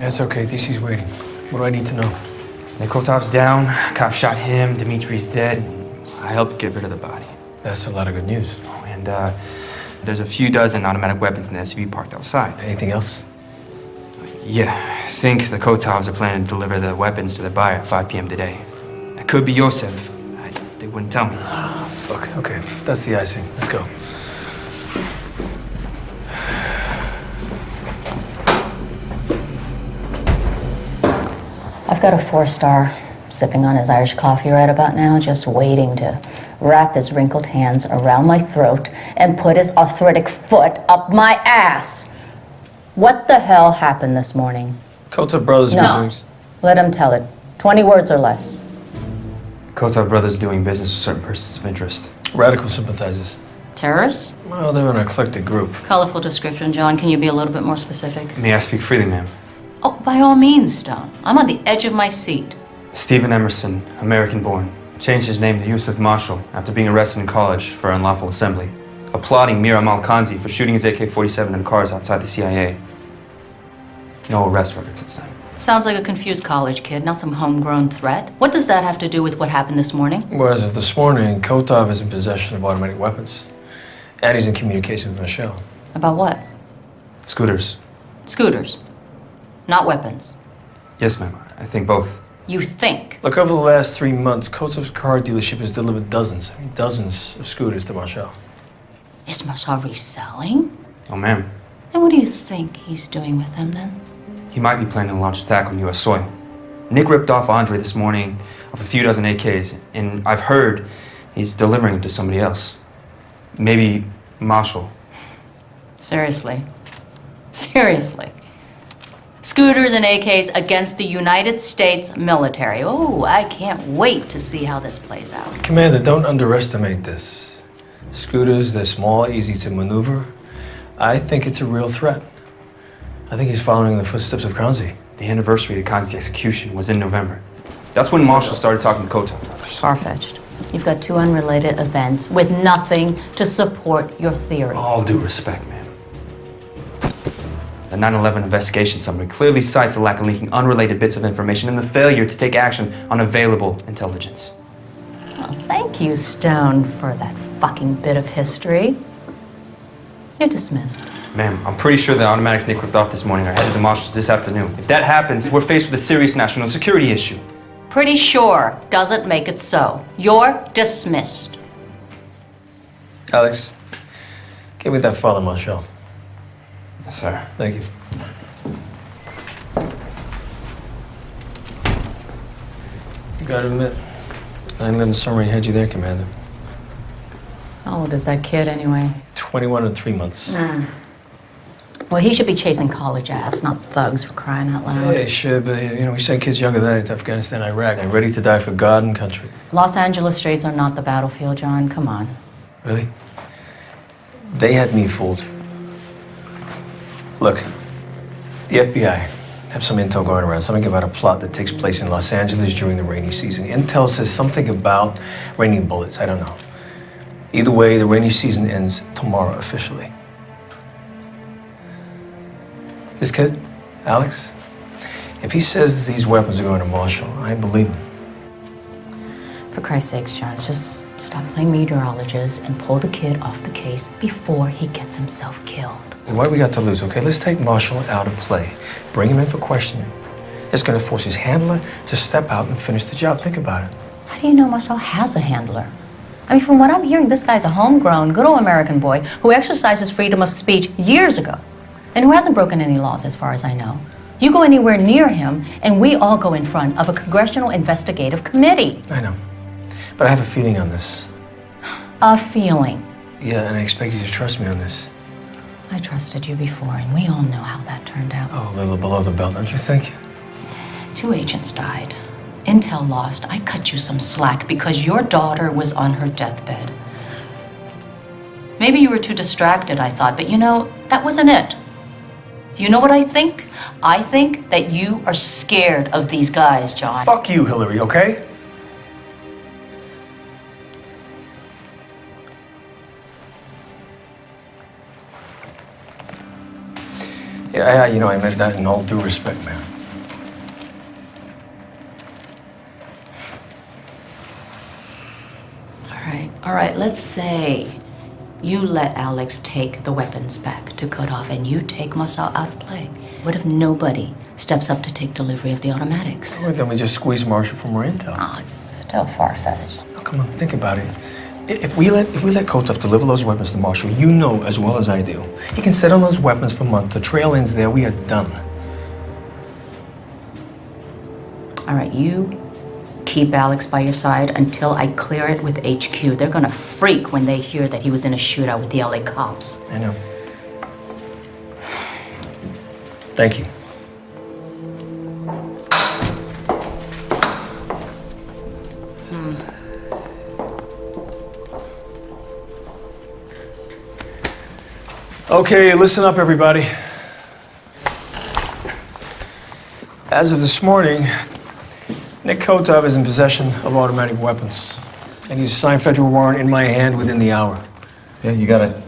That's okay. DC's waiting. What do I need to know? Kotov's down. Cop shot him. Dimitri's dead. I helped get rid of the body. That's a lot of good news. Oh, and there's a few dozen automatic weapons in the SUV parked outside. Anything else? Yeah, I think the Kotovs are planning to deliver the weapons to the buyer at 5 p.m. today. It could be Yosef. They wouldn't tell me. Fuck, okay. That's the icing. Let's go. I've got a 4-star sipping on his Irish coffee right about now, just waiting to wrap his wrinkled hands around my throat and put his arthritic foot up my ass. What the hell happened this morning? Kotov brothers No, doing... let him tell it. 20 words or less. Kotov brothers doing business with certain persons of interest. Radical sympathizers. Terrorists? Well, they're an eclectic group. Colorful description, John. Can you be a little bit more specific? May I speak freely, ma'am? Oh, by all means, Stone. I'm on the edge of my seat. Stephen Emerson, American-born, changed his name to Yusuf Marshall after being arrested in college for unlawful assembly, applauding Mir Amal Khanzi for shooting his AK-47 in the cars outside the CIA. No arrest record since then. Sounds like a confused college kid, not some homegrown threat. What does that have to do with what happened this morning? Well, as of this morning, Kotov is in possession of automatic weapons. And he's in communication with Michelle. About what? Scooters. Scooters. Not weapons. Yes, ma'am. I think both. You think? Look, over the last 3 months, Kotov's car dealership has delivered dozens of scooters to Michelle. Is Marcel reselling? Oh, ma'am. And what do you think he's doing with them then? He might be planning to launch an attack on U.S. soil. Nick ripped off Andre this morning of a few dozen AKs, and I've heard he's delivering them to somebody else. Maybe Marshall. Seriously? Seriously? Scooters and AKs against the United States military. Oh, I can't wait to see how this plays out. Commander, don't underestimate this. Scooters, they're small, easy to maneuver. I think it's a real threat. I think he's following in the footsteps of Khanzi. The anniversary of Khanzi's execution was in November. That's when Marshall started talking to Kotov. Far-fetched. You've got two unrelated events with nothing to support your theory. All due respect, ma'am. The 9/11 investigation summary clearly cites the lack of leaking unrelated bits of information and the failure to take action on available intelligence. Well, thank you, Stone, for that fucking bit of history. You're dismissed. Ma'am, I'm pretty sure the automatics Nick ripped off this morning are headed to Marshall's this afternoon. If that happens, we're faced with a serious national security issue. Pretty sure doesn't make it so. You're dismissed. Alex, give me that file, Marshall. Yes, sir. Thank you. You gotta admit, 9/11 summary had you there, Commander. How old is that kid anyway? 21 and 3 months. Well, he should be chasing college ass, not thugs, for crying out loud. Yeah, he should, but we send kids younger than that to Afghanistan, Iraq, and ready to die for God and country. Los Angeles streets are not the battlefield, John. Come on. Really? They had me fooled. Look, the FBI have some intel going around, something about a plot that takes place in Los Angeles during the rainy season. Intel says something about raining bullets. I don't know. Either way, the rainy season ends tomorrow officially. This kid, Alex, if he says these weapons are going to Marshall, I believe him. For Christ's sakes, John, just stop playing meteorologist and pull the kid off the case before he gets himself killed. What do we got to lose, okay? Let's take Marshall out of play. Bring him in for questioning. It's going to force his handler to step out and finish the job. Think about it. How do you know Marcel has a handler? I mean, from what I'm hearing, this guy's a homegrown, good old American boy who exercised his freedom of speech years ago and who hasn't broken any laws as far as I know. You go anywhere near him and we all go in front of a congressional investigative committee. I know. But I have a feeling on this. A feeling. Yeah, and I expect you to trust me on this. I trusted you before, and we all know how that turned out. Oh, a little below the belt, don't you think? 2 agents died. Intel lost. I cut you some slack because your daughter was on her deathbed. Maybe you were too distracted, I thought, but that wasn't it. You know what I think? I think that you are scared of these guys, John. Fuck you, Hillary, okay? I meant that in all due respect, man. All right, let's say you let Alex take the weapons back to Kudov and you take Marcel out of play. What if nobody steps up to take delivery of the automatics? Well, then we just squeeze Marshall for more intel. Ah, it's still far-fetched. Oh, come on, think about it. If we let Kotov deliver those weapons to Marshall, you know as well as I do, he can sit on those weapons for months. The trail ends there. We are done. All right, you keep Alex by your side until I clear it with HQ. They're gonna freak when they hear that he was in a shootout with the LA cops. I know. Thank you. Okay, listen up, everybody. As of this morning, Nick Kotov is in possession of automatic weapons. And he's a signed federal warrant in my hand within the hour. Yeah, you got a